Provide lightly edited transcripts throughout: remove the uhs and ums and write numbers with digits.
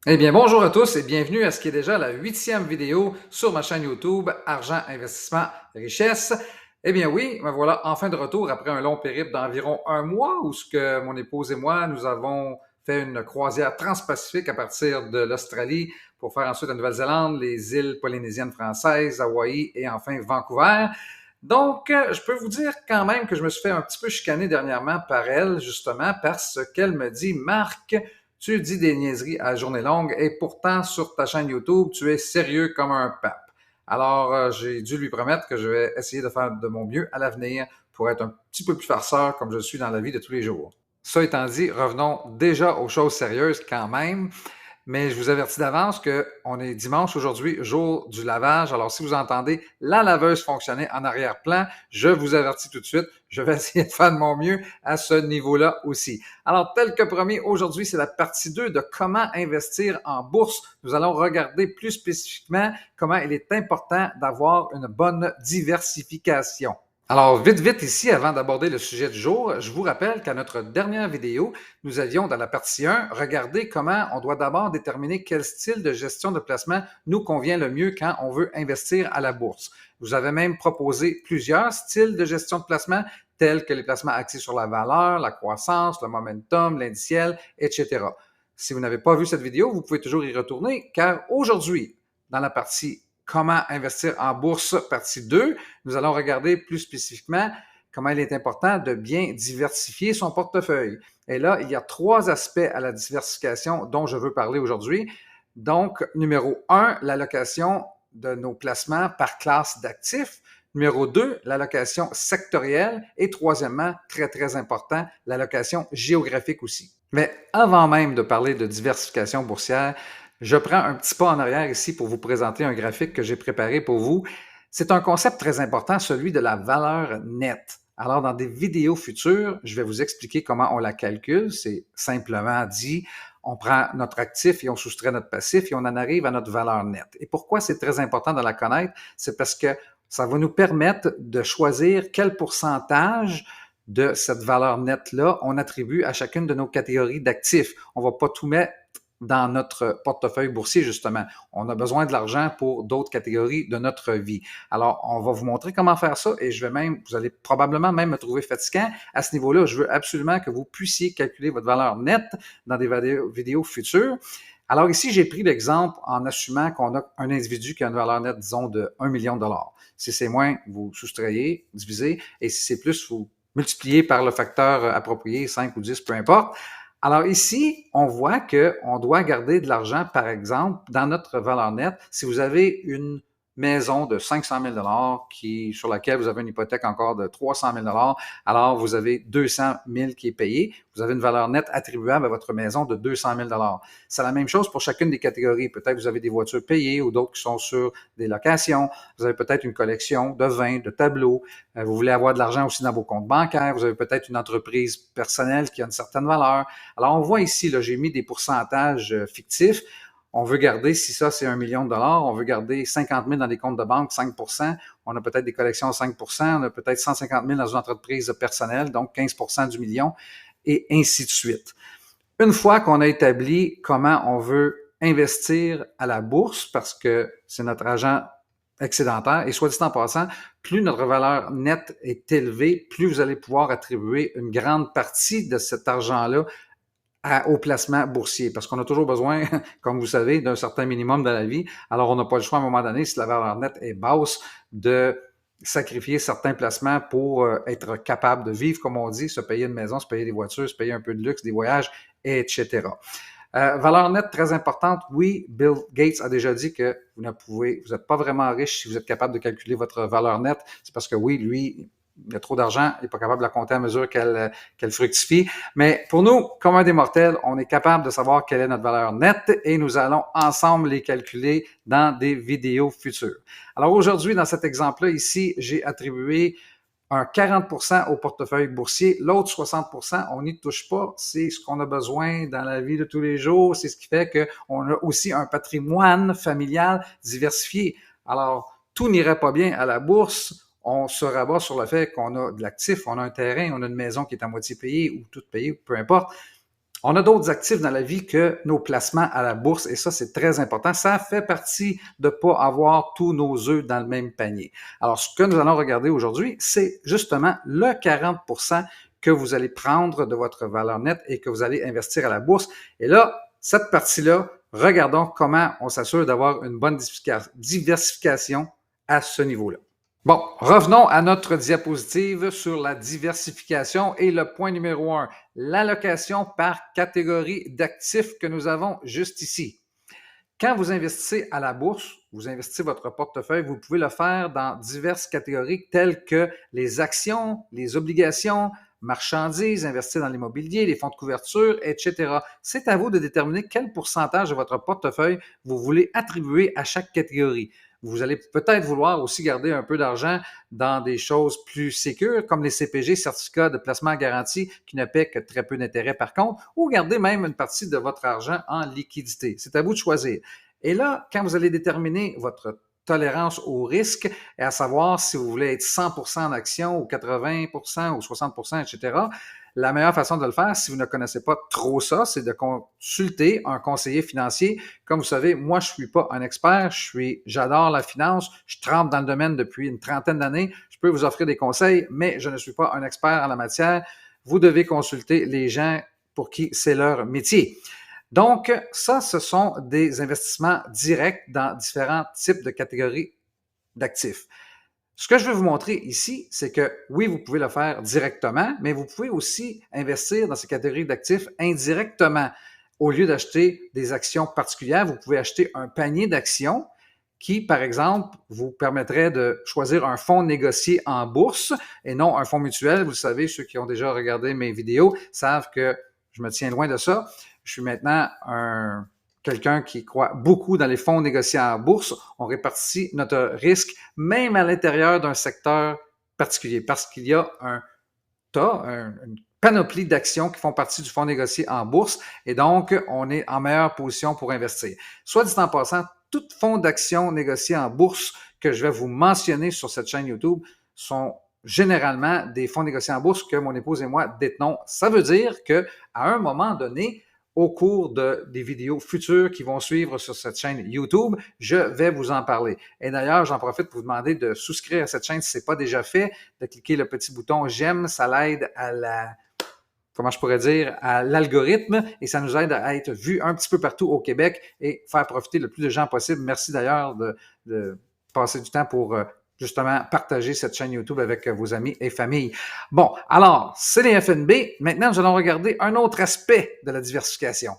Eh bien, bonjour à tous et bienvenue à ce qui est déjà la 8e vidéo sur ma chaîne YouTube Argent, Investissement, Richesse. Eh bien oui, me voilà enfin de retour après un long périple d'environ un mois où ce que mon épouse et moi, nous avons fait une croisière transpacifique à partir de l'Australie pour faire ensuite la Nouvelle-Zélande, les îles polynésiennes françaises, Hawaï et enfin Vancouver. Donc, je peux vous dire quand même que je me suis fait un petit peu chicaner dernièrement par elle, justement, parce qu'elle me dit, Marc, tu dis des niaiseries à journée longue et pourtant sur ta chaîne YouTube, tu es sérieux comme un pape. Alors, j'ai dû lui promettre que je vais essayer de faire de mon mieux à l'avenir pour être un petit peu plus farceur comme je suis dans la vie de tous les jours. Ça étant dit, revenons déjà aux choses sérieuses quand même. Mais je vous avertis d'avance qu'on est dimanche aujourd'hui, jour du lavage. Alors, si vous entendez la laveuse fonctionner en arrière-plan, je vous avertis tout de suite, je vais essayer de faire de mon mieux à ce niveau-là aussi. Alors, tel que promis, aujourd'hui, c'est la partie 2 de comment investir en bourse. Nous allons regarder plus spécifiquement comment il est important d'avoir une bonne diversification. Alors, vite ici, avant d'aborder le sujet du jour, je vous rappelle qu'à notre dernière vidéo, nous avions dans la partie 1 regardé comment on doit d'abord déterminer quel style de gestion de placement nous convient le mieux quand on veut investir à la bourse. Je vous avais même proposé plusieurs styles de gestion de placement, tels que les placements axés sur la valeur, la croissance, le momentum, l'indiciel, etc. Si vous n'avez pas vu cette vidéo, vous pouvez toujours y retourner, car aujourd'hui, dans la partie Comment investir en bourse, partie 2, nous allons regarder plus spécifiquement comment il est important de bien diversifier son portefeuille. Et là, il y a 3 aspects à la diversification dont je veux parler aujourd'hui. Donc, numéro 1, l'allocation de nos placements par classe d'actifs. Numéro 2, l'allocation sectorielle. Et troisièmement, très important, l'allocation géographique aussi. Mais avant même de parler de diversification boursière, je prends un petit pas en arrière ici pour vous présenter un graphique que j'ai préparé pour vous. C'est un concept très important, celui de la valeur nette. Alors, dans des vidéos futures, je vais vous expliquer comment on la calcule. C'est simplement dit, on prend notre actif et on soustrait notre passif et on en arrive à notre valeur nette. Et pourquoi c'est très important de la connaître? C'est parce que ça va nous permettre de choisir quel pourcentage de cette valeur nette-là on attribue à chacune de nos catégories d'actifs. On ne va pas tout mettre dans notre portefeuille boursier, justement. On a besoin de l'argent pour d'autres catégories de notre vie. Alors, on va vous montrer comment faire ça et vous allez probablement même me trouver fatigant. À ce niveau-là, je veux absolument que vous puissiez calculer votre valeur nette dans des vidéos futures. Alors ici, j'ai pris l'exemple en assumant qu'on a un individu qui a une valeur nette, disons, de 1 million de dollars. Si c'est moins, vous soustrayez, divisez, et si c'est plus, vous multipliez par le facteur approprié, 5 ou 10, peu importe. Alors ici, on voit qu'on doit garder de l'argent, par exemple, dans notre valeur nette. Si vous avez une maison de 500 000 sur laquelle vous avez une hypothèque encore de 300 000 alors vous avez 200 000 qui est payé. Vous avez une valeur nette attribuable à votre maison de 200 000 C'est la même chose pour chacune des catégories. Peut-être que vous avez des voitures payées ou d'autres qui sont sur des locations. Vous avez peut-être une collection de vins, de tableaux. Vous voulez avoir de l'argent aussi dans vos comptes bancaires. Vous avez peut-être une entreprise personnelle qui a une certaine valeur. Alors, on voit ici, là, j'ai mis des pourcentages fictifs. On veut garder, si ça c'est 1 million de dollars, on veut garder 50 000 dans des comptes de banque, 5 On a peut-être des collections à 5 on a peut-être 150 000 dans une entreprise personnelle, donc 15 du million, et ainsi de suite. Une fois qu'on a établi comment on veut investir à la bourse, parce que c'est notre argent excédentaire, et soit dit en passant, plus notre valeur nette est élevée, plus vous allez pouvoir attribuer une grande partie de cet argent-là au placement boursier, parce qu'on a toujours besoin, comme vous savez, d'un certain minimum dans la vie. Alors, on n'a pas le choix à un moment donné, si la valeur nette est basse, de sacrifier certains placements pour être capable de vivre, comme on dit, se payer une maison, se payer des voitures, se payer un peu de luxe, des voyages, etc. Valeur nette très importante. Oui, Bill Gates a déjà dit que vous n'êtes pas vraiment riche si vous êtes capable de calculer votre valeur nette. C'est parce que oui, lui, il a trop d'argent, il n'est pas capable de la compter à mesure qu'elle fructifie. Mais pour nous, comme un des mortels, on est capable de savoir quelle est notre valeur nette et nous allons ensemble les calculer dans des vidéos futures. Alors aujourd'hui, dans cet exemple-là, ici, j'ai attribué un 40 au portefeuille boursier, l'autre 60 on n'y touche pas. C'est ce qu'on a besoin dans la vie de tous les jours. C'est ce qui fait qu'on a aussi un patrimoine familial diversifié. Alors, tout n'irait pas bien à la bourse. On se rabat sur le fait qu'on a de l'actif, on a un terrain, on a une maison qui est à moitié payée ou toute payée, peu importe. On a d'autres actifs dans la vie que nos placements à la bourse et ça, c'est très important. Ça fait partie de ne pas avoir tous nos œufs dans le même panier. Alors, ce que nous allons regarder aujourd'hui, c'est justement le 40 que vous allez prendre de votre valeur nette et que vous allez investir à la bourse. Et là, cette partie-là, regardons comment on s'assure d'avoir une bonne diversification à ce niveau-là. Bon, revenons à notre diapositive sur la diversification et le point numéro 1, l'allocation par catégorie d'actifs que nous avons juste ici. Quand vous investissez à la bourse, vous investissez votre portefeuille, vous pouvez le faire dans diverses catégories telles que les actions, les obligations, marchandises, investir dans l'immobilier, les fonds de couverture, etc. C'est à vous de déterminer quel pourcentage de votre portefeuille vous voulez attribuer à chaque catégorie. Vous allez peut-être vouloir aussi garder un peu d'argent dans des choses plus sécures, comme les CPG, certificats de placement garanti, qui ne paient que très peu d'intérêt par contre, ou garder même une partie de votre argent en liquidité. C'est à vous de choisir. Et là, quand vous allez déterminer votre tolérance au risque, et à savoir si vous voulez être 100% en action ou 80% ou 60%, etc., la meilleure façon de le faire, si vous ne connaissez pas trop ça, c'est de consulter un conseiller financier. Comme vous savez, moi, je suis pas un expert, j'adore la finance, je trempe dans le domaine depuis une trentaine d'années. Je peux vous offrir des conseils, mais je ne suis pas un expert en la matière. Vous devez consulter les gens pour qui c'est leur métier. Donc, ça, ce sont des investissements directs dans différents types de catégories d'actifs. Ce que je veux vous montrer ici, c'est que oui, vous pouvez le faire directement, mais vous pouvez aussi investir dans ces catégories d'actifs indirectement. Au lieu d'acheter des actions particulières, vous pouvez acheter un panier d'actions qui, par exemple, vous permettrait de choisir un fonds négocié en bourse et non un fonds mutuel. Vous le savez, ceux qui ont déjà regardé mes vidéos savent que je me tiens loin de ça. Je suis maintenant quelqu'un qui croit beaucoup dans les fonds négociés en bourse. On répartit notre risque même à l'intérieur d'un secteur particulier parce qu'il y a une panoplie d'actions qui font partie du fonds négocié en bourse et donc on est en meilleure position pour investir. Soit dit en passant, tout fonds d'actions négociés en bourse que je vais vous mentionner sur cette chaîne YouTube sont généralement des fonds négociés en bourse que mon épouse et moi détenons. Ça veut dire qu'à un moment donné, au cours des vidéos futures qui vont suivre sur cette chaîne YouTube, je vais vous en parler. Et d'ailleurs, j'en profite pour vous demander de souscrire à cette chaîne si ce n'est pas déjà fait, de cliquer le petit bouton « J'aime », ça l'aide à à l'algorithme et ça nous aide à être vus un petit peu partout au Québec et faire profiter le plus de gens possible. Merci d'ailleurs de passer du temps pour justement partager cette chaîne YouTube avec vos amis et familles. Bon, alors, c'est les FNB. Maintenant, nous allons regarder un autre aspect de la diversification.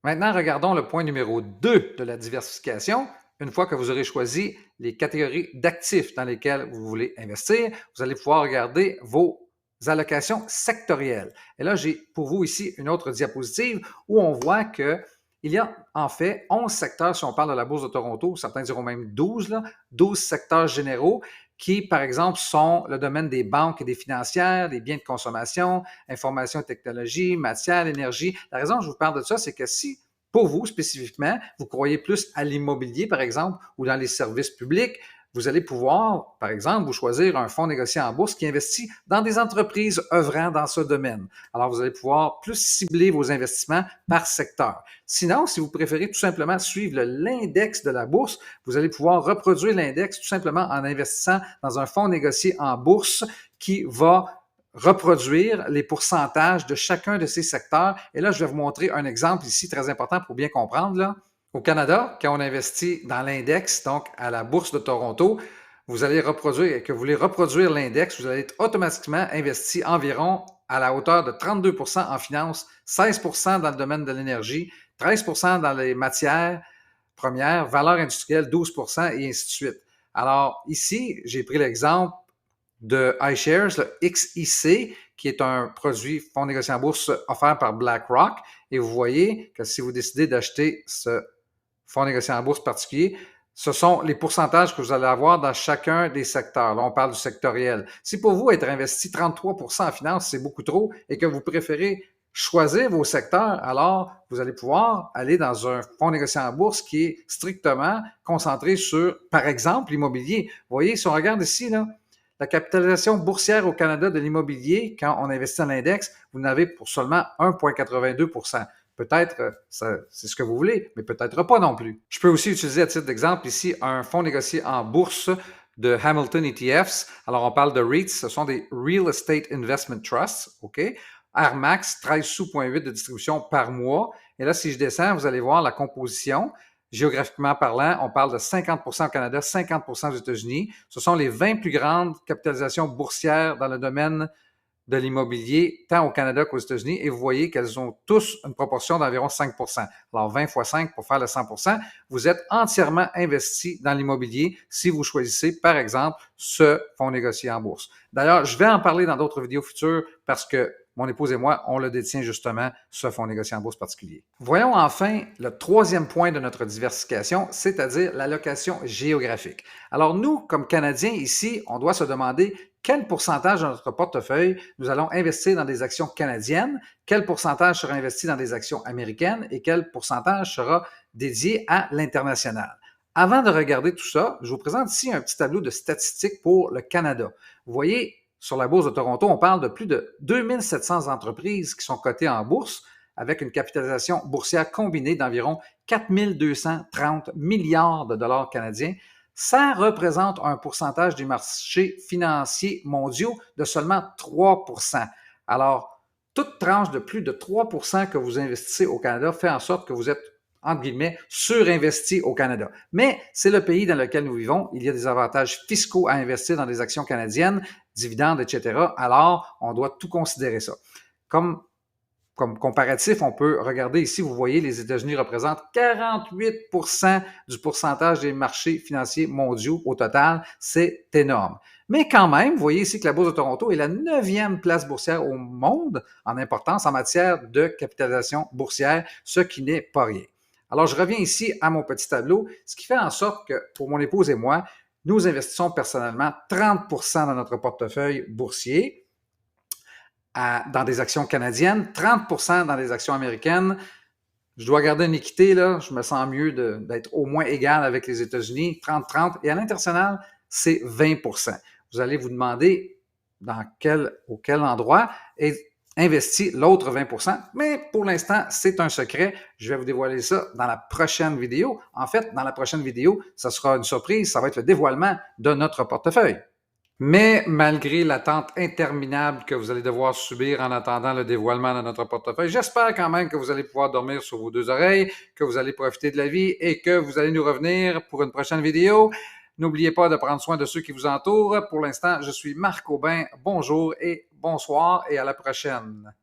Maintenant, regardons le point numéro 2 de la diversification. Une fois que vous aurez choisi les catégories d'actifs dans lesquelles vous voulez investir, vous allez pouvoir regarder vos allocations sectorielles. Et là, j'ai pour vous ici une autre diapositive où on voit que il y a en fait 11 secteurs, si on parle de la Bourse de Toronto, certains diront même 12, 12 secteurs généraux qui, par exemple, sont le domaine des banques et des financières, des biens de consommation, information et technologie, matière, énergie. La raison que je vous parle de ça, c'est que si, pour vous spécifiquement, vous croyez plus à l'immobilier, par exemple, ou dans les services publics, vous allez pouvoir, par exemple, vous choisir un fonds négocié en bourse qui investit dans des entreprises œuvrant dans ce domaine. Alors, vous allez pouvoir plus cibler vos investissements par secteur. Sinon, si vous préférez tout simplement suivre l'index de la bourse, vous allez pouvoir reproduire l'index tout simplement en investissant dans un fonds négocié en bourse qui va reproduire les pourcentages de chacun de ces secteurs. Et là, je vais vous montrer un exemple ici très important pour bien comprendre, là. Au Canada, quand on investit dans l'index, donc à la Bourse de Toronto, vous allez reproduire l'index, vous allez être automatiquement investi environ à la hauteur de 32% en finance, 16% dans le domaine de l'énergie, 13% dans les matières premières, valeurs industrielles 12% et ainsi de suite. Alors ici, j'ai pris l'exemple de iShares, le XIC, qui est un produit fonds négocié en bourse offert par BlackRock. Et vous voyez que si vous décidez d'acheter ce fonds négocié en bourse particulier, ce sont les pourcentages que vous allez avoir dans chacun des secteurs. Là, on parle du sectoriel. Si pour vous, être investi 33% en finance, c'est beaucoup trop et que vous préférez choisir vos secteurs, alors vous allez pouvoir aller dans un fonds négocié en bourse qui est strictement concentré sur, par exemple, l'immobilier. Vous voyez, si on regarde ici, là, La capitalisation boursière au Canada de l'immobilier, quand on investit dans l'index, vous n'avez pour seulement 1,82 %. Peut-être, c'est ce que vous voulez, mais peut-être pas non plus. Je peux aussi utiliser à titre d'exemple ici un fonds négocié en bourse de Hamilton ETFs. Alors, on parle de REITs, ce sont des Real Estate Investment Trusts, OK? Airmax, 13 sous,8 de distribution par mois. Et là, si je descends, vous allez voir la composition. Géographiquement parlant, on parle de 50 % au Canada, 50 % aux États-Unis. Ce sont les 20 plus grandes capitalisations boursières dans le domaine de l'immobilier, tant au Canada qu'aux États-Unis, et vous voyez qu'elles ont tous une proportion d'environ 5 %. Alors, 20 fois 5 pour faire le 100 %, vous êtes entièrement investi dans l'immobilier si vous choisissez, par exemple, ce fonds négocié en bourse. D'ailleurs, je vais en parler dans d'autres vidéos futures parce que mon épouse et moi, on le détient justement, ce fonds négocié en bourse particulier. Voyons enfin le troisième point de notre diversification, c'est-à-dire l'allocation géographique. Alors nous, comme Canadiens ici, on doit se demander quel pourcentage de notre portefeuille nous allons investir dans des actions canadiennes, quel pourcentage sera investi dans des actions américaines et quel pourcentage sera dédié à l'international. Avant de regarder tout ça, je vous présente ici un petit tableau de statistiques pour le Canada. Vous voyez, sur la bourse de Toronto, on parle de plus de 2700 entreprises qui sont cotées en bourse avec une capitalisation boursière combinée d'environ 4230 milliards de dollars canadiens. Ça représente un pourcentage des marchés financiers mondiaux de seulement 3 %. Alors, toute tranche de plus de 3 % que vous investissez au Canada fait en sorte que vous êtes, entre guillemets, surinvesti au Canada. Mais c'est le pays dans lequel nous vivons. Il y a des avantages fiscaux à investir dans des actions canadiennes, dividendes, etc. Alors, on doit tout considérer ça. Comme comparatif, on peut regarder ici, vous voyez, les États-Unis représentent 48 % du pourcentage des marchés financiers mondiaux au total. C'est énorme. Mais quand même, vous voyez ici que la Bourse de Toronto est la 9e place boursière au monde en importance en matière de capitalisation boursière, ce qui n'est pas rien. Alors, je reviens ici à mon petit tableau, ce qui fait en sorte que pour mon épouse et moi, nous investissons personnellement 30 % dans notre portefeuille boursier dans des actions canadiennes, 30 % dans des actions américaines. Je dois garder une équité, là. Je me sens mieux d'être au moins égal avec les États-Unis, 30-30. Et à l'international, c'est 20 %. Vous allez vous demander auquel endroit est investi l'autre 20 %. Mais pour l'instant, c'est un secret. Je vais vous dévoiler ça dans la prochaine vidéo. En fait, dans la prochaine vidéo, ça sera une surprise. Ça va être le dévoilement de notre portefeuille. Mais malgré l'attente interminable que vous allez devoir subir en attendant le dévoilement de notre portefeuille, j'espère quand même que vous allez pouvoir dormir sur vos deux oreilles, que vous allez profiter de la vie et que vous allez nous revenir pour une prochaine vidéo. N'oubliez pas de prendre soin de ceux qui vous entourent. Pour l'instant, je suis Marc Aubin. Bonjour et bonsoir et à la prochaine.